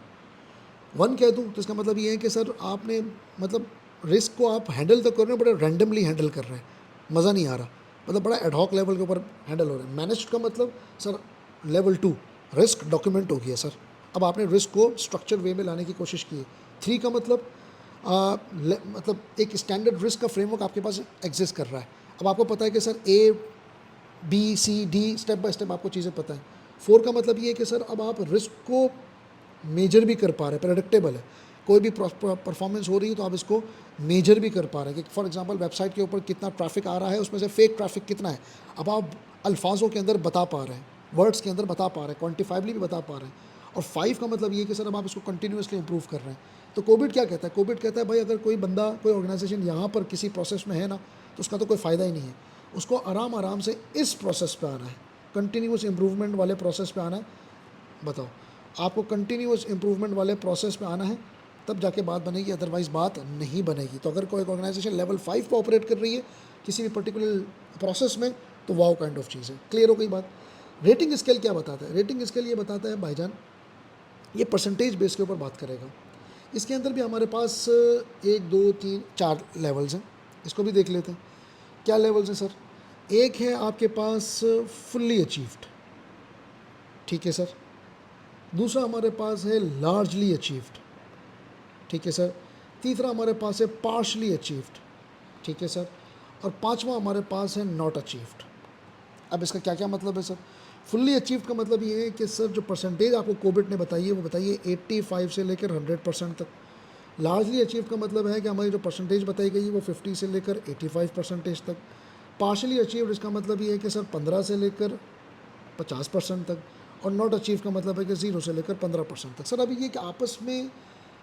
1 कह दूं तो इसका मतलब ये है कि सर आपने मतलब रिस्क को आप हैंडल तो कर रहे हो, बड़ा रैंडमली हैंडल कर रहे हैं, मज़ा नहीं आ रहा, मतलब बड़ा एडहॉक लेवल के ऊपर हैंडल हो रहा है। मैनेज्ड का मतलब सर लेवल 2 रिस्क डॉक्यूमेंट हो गया सर, अब आपने रिस्क को स्ट्रक्चर वे में लाने की कोशिश की है। 3 का मतलब मतलब एक स्टैंडर्ड रिस्क का फ्रेमवर्क आपके पास एग्जिस्ट कर रहा है। अब आपको पता है कि sir ABCD step by step आपको चीज़ें पता है। 4 का मतलब ये है कि सर अब आप रिस्क को मेजर भी कर पा रहे हैं, प्रेडिक्टेबल है। कोई भी परफॉर्मेंस हो रही है तो आप इसको मेजर भी कर पा रहे हैं कि फॉर एग्जांपल वेबसाइट के ऊपर कितना ट्रैफिक आ रहा है, उसमें से फेक ट्रैफिक कितना है, अब आप अल्फाजों के अंदर बता पा रहे हैं, वर्ड्स के अंदर बता पा रहे हैं, क्वान्टिफाइबली भी बता पा रहे हैं। और 5 का मतलब ये कि सर अब आप इसको कंटिन्यूसली इंप्रूव कर रहे हैं। तो कोविड क्या कहता है? कोविड कहता है भाई अगर कोई बंदा, कोई ऑर्गेनाइजेशन यहाँ पर किसी प्रोसेस में है ना, तो उसका तो कोई फ़ायदा ही नहीं है। उसको आराम आराम से इस प्रोसेस पे आना है, कंटिन्यूस इंप्रूवमेंट वाले प्रोसेस पे आना है। बताओ, आपको कंटिन्यूस इंप्रूवमेंट वाले प्रोसेस पे आना है, तब जाके बात बनेगी, अदरवाइज़ बात नहीं बनेगी। तो अगर कोई ऑर्गेनाइजेशन लेवल 5 पर ऑपरेट कर रही है किसी भी पर्टिकुलर प्रोसेस में, तो वाओ काइंड ऑफ चीज़ है। क्लियर हो गई बात? रेटिंग स्केल क्या बताता है? रेटिंग स्केल ये बताता है भाईजान, ये परसेंटेज बेस के ऊपर बात करेगा। इसके अंदर भी हमारे पास 1, 2, 3, 4 लेवल्स हैं, इसको भी देख लेते हैं। क्या लेवल्स हैं सर? एक है आपके पास फुल्ली अचीव्ड, ठीक है सर। दूसरा हमारे पास है लार्जली अचीव्ड, ठीक है सर। तीसरा हमारे पास है पार्शली अचीव्ड, ठीक है सर। और पांचवा हमारे पास है नॉट अचीव्ड। अब इसका क्या क्या मतलब है सर? फुल्ली अचीव्ड का मतलब ये है कि सर जो परसेंटेज आपको कोविड ने बताई है वो बताइए 85 से लेकर 100% तक। लार्जली अचीव्ड का मतलब है कि हमारी जो परसेंटेज बताई गई है वो 50 से लेकर 85% तक। पार्शली अचीव्ड इसका मतलब ये है कि सर 15 से लेकर 50% तक। और नॉट अचीव का मतलब है कि 0 से लेकर 15% तक। सर अभी ये कि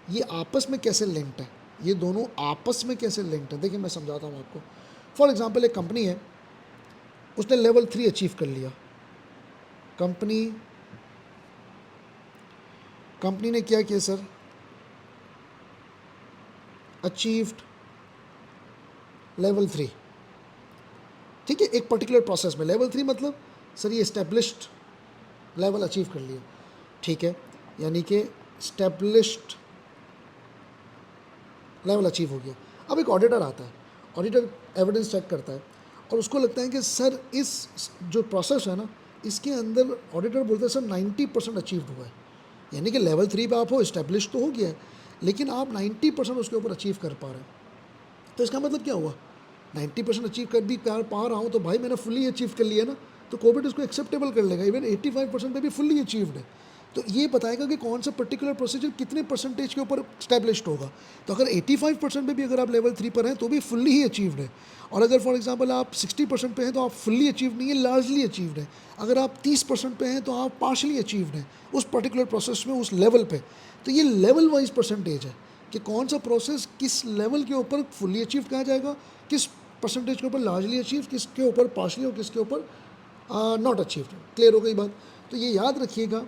ये आपस में कैसे लिंक्ड है, ये दोनों आपस में कैसे लिंक्ड है, देखिए मैं समझाता हूँ आपको। फॉर एग्जांपल एक कंपनी है, उसने लेवल 3 अचीव कर लिया। कंपनी ने क्या किया सर? अचीव्ड लेवल 3, ठीक है, एक पर्टिकुलर प्रोसेस में। लेवल 3 मतलब सर ये एस्टेब्लिश्ड लेवल अचीव कर लिया, ठीक है, यानी कि एस्टेब्लिश्ड लेवल अचीव हो गया। अब एक ऑडिटर आता है, ऑडिटर एविडेंस चेक करता है, और उसको लगता है कि सर इस जो प्रोसेस है ना, इसके अंदर ऑडिटर बोलते हैं सर 90% अचीव्ड हुआ है, यानी कि लेवल 3 पे आप हो, इस्टेब्लिश तो हो गया है, लेकिन आप 90% उसके ऊपर अचीव कर पा रहे हैं। तो इसका मतलब क्या हुआ, 90% अचीव कर भी कर पा रहा हूँ तो भाई मैंने फुल्ली अचीव कर लिया ना, तो कोविड इसको एक्सेप्टेबल कर लेगा। इवन 85% पे भी फुल्ली अचीव्ड है, तो ये बताएगा कि कौन सा पर्टिकुलर प्रोसीजर कितने परसेंटेज के ऊपर स्टैब्लिश्ड होगा। तो अगर 85% पे भी अगर आप लेवल 3 पर हैं तो भी फुल्ली ही अचीव्ड है, और अगर फॉर एग्जांपल आप 60% पे हैं तो आप फुल्ली अचीव नहीं है, लार्जली अचीव्ड है। अगर आप 30% पे हैं तो आप पार्शली अचीव्ड हैं उस पर्टिकुलर प्रोसेस में, उस लेवल पे। तो ये लेवल वाइज परसेंटेज है कि कौन सा प्रोसेस किस लेवल के ऊपर फुल्ली अचीव कहा जाएगा, किस परसेंटेज के ऊपर लार्जली अचीव, किसके ऊपर पार्शली और किसके ऊपर नॉट अचीव्ड। क्लियर हो गई बात। तो ये याद रखिएगा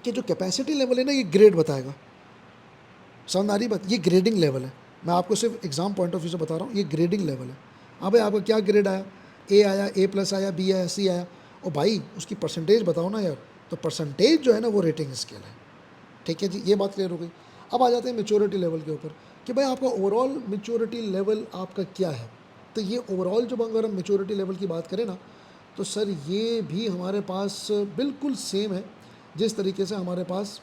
कि जो कैपेसिटी लेवल है ना, ये ग्रेड बताएगा। समझ आ रही बात, ये ग्रेडिंग लेवल है। मैं आपको सिर्फ एग्जाम पॉइंट ऑफ व्यू से बता रहा हूँ, ये ग्रेडिंग लेवल है। हाँ भाई, आपका क्या ग्रेड आया, ए आया, A+ आया, B आया, C आया, और भाई उसकी परसेंटेज बताओ ना यार। तो परसेंटेज जो है ना वो रेटिंग स्केल है। ठीक है जी, ये बात क्लियर हो गई। अब आ जाते हैं मेच्योरिटी लेवल के ऊपर कि भाई आपका ओवरऑल मेच्योरिटी लेवल आपका क्या है। तो ये ओवरऑल जब अगर हम मेच्योरिटी लेवल की बात करें ना, तो सर ये भी हमारे पास बिल्कुल सेम है जिस तरीके से हमारे पास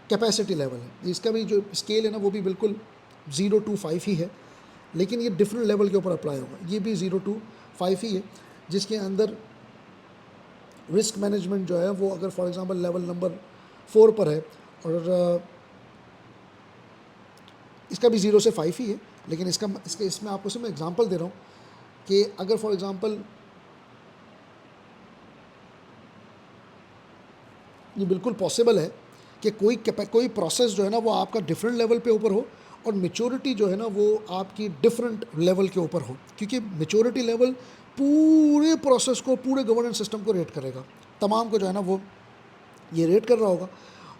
कैपेसिटी लेवल है। इसका भी जो स्केल है ना वो भी बिल्कुल 0 to 5 ही है, लेकिन ये डिफरेंट लेवल के ऊपर अप्लाई होगा। ये भी 0 to 5 ही है, जिसके अंदर रिस्क मैनेजमेंट जो है वो अगर फॉर एग्जांपल लेवल नंबर 4 पर है, और इसका भी 0 से 5 ही है, लेकिन इसमें आपको सिर्फ मैं एग्जांपल दे रहा हूँ कि अगर फॉर एग्जांपल ये बिल्कुल पॉसिबल है कि कोई प्रोसेस जो है ना वो आपका डिफरेंट लेवल पे ऊपर हो, और मेच्योरिटी जो है ना वो आपकी डिफरेंट लेवल के ऊपर हो, क्योंकि मेच्योरिटी लेवल पूरे प्रोसेस को, पूरे गवर्नेंस सिस्टम को रेट करेगा, तमाम को जो है ना वो ये रेट कर रहा होगा।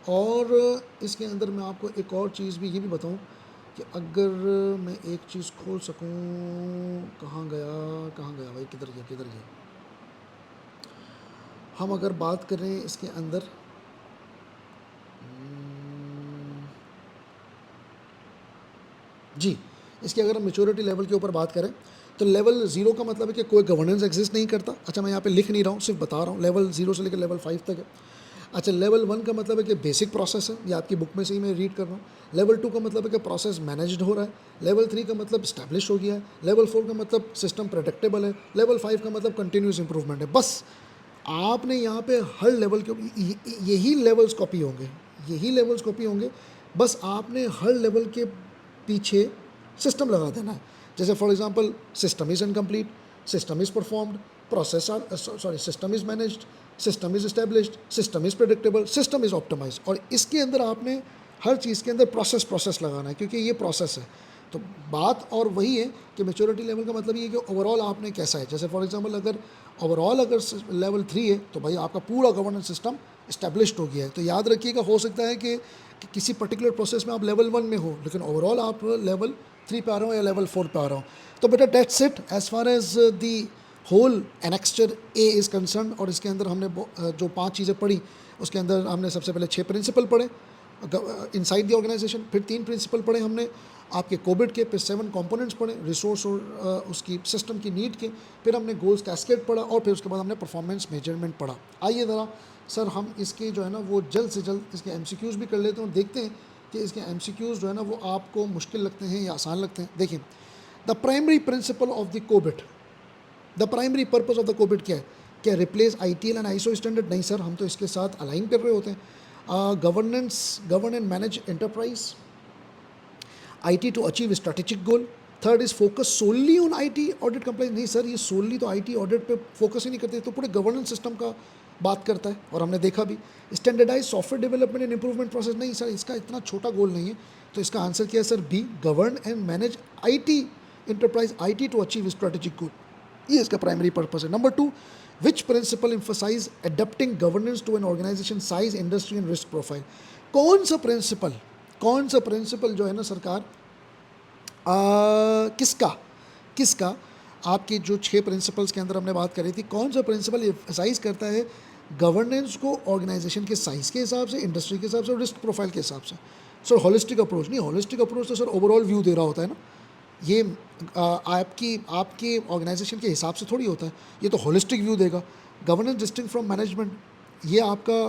और इसके अंदर मैं आपको एक और चीज़ भी ये भी बताऊं कि अगर मैं एक चीज़ खोल सकूं, कहाँ गया भाई, किधर गया। हम अगर बात करें इसके अंदर, जी, इसकी अगर हम मेच्योरिटी लेवल के ऊपर बात करें तो लेवल 0 का मतलब है कि कोई गवर्नेंस एग्जिस्ट नहीं करता। अच्छा, मैं यहाँ पे लिख नहीं रहा हूँ, सिर्फ बता रहा हूँ, लेवल 0 से लेकर लेवल 5 तक है। अच्छा, लेवल 1 का मतलब है कि बेसिक प्रोसेस है, ये आपकी बुक में से ही मैं रीड कर रहा हूँ। लेवल 2 का मतलब है कि प्रोसेस मैनेज्ड हो रहा है। लेवल 3 का मतलब स्टैब्लिश हो गया है। लेवल 4 का मतलब सिस्टम प्रेडिक्टेबल है। लेवल 5 का मतलब कंटिन्यूस इंप्रूवमेंट है। बस आपने यहाँ पे हर लेवल के यही लेवल्स कॉपी होंगे, बस आपने हर लेवल के पीछे सिस्टम लगा देना है। जैसे for example, system is incomplete, system is performed, system is managed, system is established, system is predictable, system is optimized. और इसके अंदर आपने हर चीज़ के अंदर प्रोसेस लगाना है, क्योंकि ये प्रोसेस है। तो बात और वही है कि मेच्योरिटी लेवल का मतलब ये है कि ओवरऑल आपने कैसा है। जैसे फॉर एग्जांपल, अगर ओवरऑल अगर लेवल 3 है तो भाई आपका पूरा गवर्नेंस सिस्टम इस्टेब्लिश्ड हो गया है। तो याद रखिएगा, हो सकता है कि किसी पर्टिकुलर प्रोसेस में आप लेवल 1 में हो, लेकिन ओवरऑल आप लेवल 3 पे आ रहे हो या लेवल 4 पे आ रहे हो। तो बेटा that's it as far as the whole annexure A is concern. और इसके अंदर हमने जो 5 चीज़ें पढ़ी, उसके अंदर हमने सबसे पहले 6 प्रिंसिपल पढ़े इनसाइड द ऑर्गेनाइजेशन, फिर 3 प्रिंसिपल पढ़े हमने आपके कोविड के, फिर 7 कंपोनेंट्स पढ़े रिसोर्स और उसकी सिस्टम की नीड के, फिर हमने गोल्स कैस्केड पढ़ा, और फिर उसके बाद हमने परफॉर्मेंस मेजरमेंट पढ़ा। आइए ज़रा सर हम इसके जो है ना वो जल्द से जल्द इसके MCQs भी कर लेते हैं और देखते हैं कि इसके MCQs जो है ना वो आपको मुश्किल लगते हैं या आसान लगते हैं। देखिए, the primary principle of the Covid, the primary purpose of the Covid क्या है? क्या replace ITL and ISO standard? नहीं सर, हम तो इसके साथ अलाइन कर रहे होते हैं। Govern and manage enterprise, IT to achieve strategic goal. Third is focus सोनली on IT audit compliance. नहीं सर, ये सोनली तो IT ऑडिट पे फोकस ही नहीं करते, तो पूरे गवर्नेंस सिस्टम का बात करता है, और हमने देखा भी। Standardize software development and improvement process. नहीं सर, इसका इतना छोटा गोल नहीं है, तो इसका आंसर क्या है sir? B, govern and manage IT enterprise, IT to achieve strategic goal, ये इसका प्राइमरी पर्पस है। Number 2, which principle emphasize adapting governance to an organization size, industry and risk profile. कौन सा प्रिंसिपल जो है ना सरकार, किसका आपकी जो 6 प्रिंसिपल्स के अंदर हमने बात करी थी, कौन सा प्रिंसिपल एम्फसाइज करता है गवर्नेंस को ऑर्गेनाइजेशन के साइज़ के हिसाब से, इंडस्ट्री के हिसाब से और रिस्क प्रोफाइल के हिसाब से? सर होलिस्टिक अप्रोच नहीं, होलिस्टिक अप्रोच तो सर ओवरऑल व्यू दे रहा होता है ना, ये आपकी आपके ऑर्गेनाइजेशन के हिसाब से थोड़ी होता है, ये तो होलिस्टिक व्यू देगा। गवर्नेंस डिस्टिंक्ट फ्रॉम मैनेजमेंट, ये आपका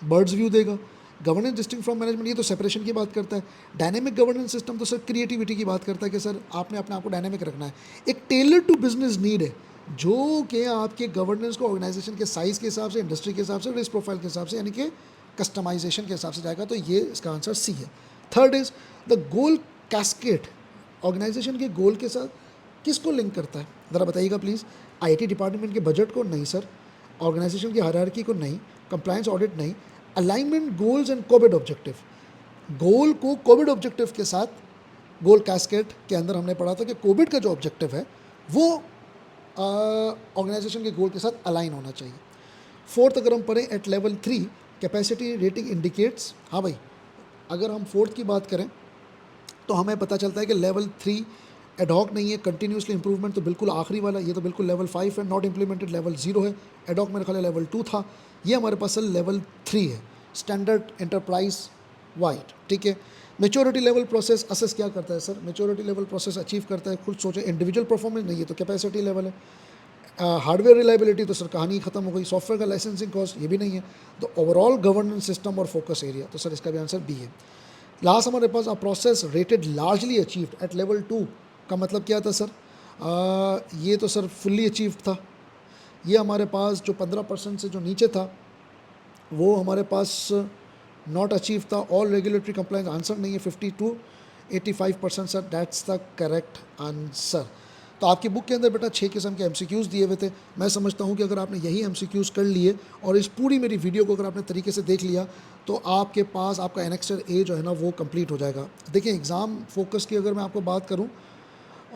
बर्ड्स व्यू देगा। गवर्नेंस डिस्टिंक्ट फ्रॉम मैनेजमेंट, ये तो सेपरेशन की बात करता है। डायनेमिक गवर्नेंस सिस्टम तो सर क्रिएटिविटी की बात करता है कि सर आपने अपने आप को डायनेमिक रखना है। एक टेलर टू बिजनेस नीड है जो कि आपके गवर्नेंस को ऑर्गेनाइजेशन के साइज़ के हिसाब से, इंडस्ट्री के हिसाब से, रिस्क प्रोफाइल के हिसाब से, यानी कि कस्टमाइजेशन के हिसाब से जाएगा। तो ये इसका आंसर सी है। Third is the goal cascade, organization के गोल के साथ किसको लिंक करता है, ज़रा बताइएगा प्लीज़। आईटी डिपार्टमेंट के बजट को नहीं सर, ऑर्गेनाइजेशन की हायरार्की को नहीं, कंप्लायंस ऑडिट नहीं, अलाइनमेंट गोल्स एंड कोविड ऑब्जेक्टिव, गोल को कोविड ऑब्जेक्टिव के साथ, गोल कैस्केड के अंदर हमने पढ़ा था कि कोविड का जो ऑब्जेक्टिव है वो ऑर्गेनाइजेशन के गोल के साथ अलाइन होना चाहिए। फोर्थ अगर हम पढ़ें at level 3 capacity rating indicates, हाँ भाई अगर हम फोर्थ की बात करें तो हमें पता चलता है कि लेवल 3 एडॉक नहीं है, कंटिन्यूसली इंप्रूवमेंट तो बिल्कुल आखिरी वाला, ये तो बिल्कुल लेवल 5 है, नॉट इम्प्लीमेंटेड लेवल 0 है, एडॉक मेरे ख्याल लेवल 2 था, ये हमारे पास लेवल 3 है, स्टैंडर्ड एंटरप्राइज वाइड। ठीक है। मेच्योरिटी लेवल प्रोसेस असेस क्या करता है sir, maturity level process achieve करता है, खुद सोचे इंडिविजुअल परफॉर्मेंस नहीं, ये तो कैपेसिटी लेवल है। हार्डवेयर रिलायबिलिटी तो सर कहानी ख़त्म हो गई। सॉफ्टवेयर का लाइसेंसिंग कॉस्ट ये भी नहीं है। तो ओवरऑल गवर्नेंस सिस्टम और फोकस एरिया, तो सर इसका भी आंसर बी है। लास्ट हमारे पास a process rated largely achieved at level 2 का मतलब क्या था सर, ये तो सर फुल्ली अचीव्ड था। ये हमारे पास जो 15% से जो नीचे था वो हमारे पास नॉट अचीव था। ऑल रेगुलेटरी कंप्लाइंस आंसर नहीं है, 52 85% sir, that's the correct answer. तो आपकी बुक के अंदर बेटा 6 किस्म के एमसीक्यूज़ दिए हुए थे। मैं समझता हूँ कि अगर आपने यही एमसीक्यूज़ कर लिए और इस पूरी मेरी वीडियो को अगर आपने तरीके से देख लिया तो आपके पास आपका एनेक्स्टर ए जो है ना वो कंप्लीट हो जाएगा। देखिए एग्ज़ाम फोकस की अगर मैं आपको बात करूँ,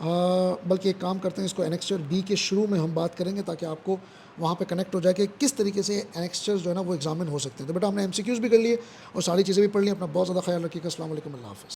बल्कि एक काम करते हैं, इसको एनेक्स्चर बी के शुरू में हम बात करेंगे ताकि आपको वहाँ पे कनेक्ट हो जाए कि किस तरीके से एनेक्स्चर्स जो है ना वो एग्जामिन हो सकते हैं। तो बेटा हमने एमसीक्यूज़ भी कर लिए और सारी चीज़ें भी पढ़ ली। अपना बहुत ज़्यादा ख्याल रखिएगा। अस्सलाम वालेकुम, अल्लाह हाफ़िज़।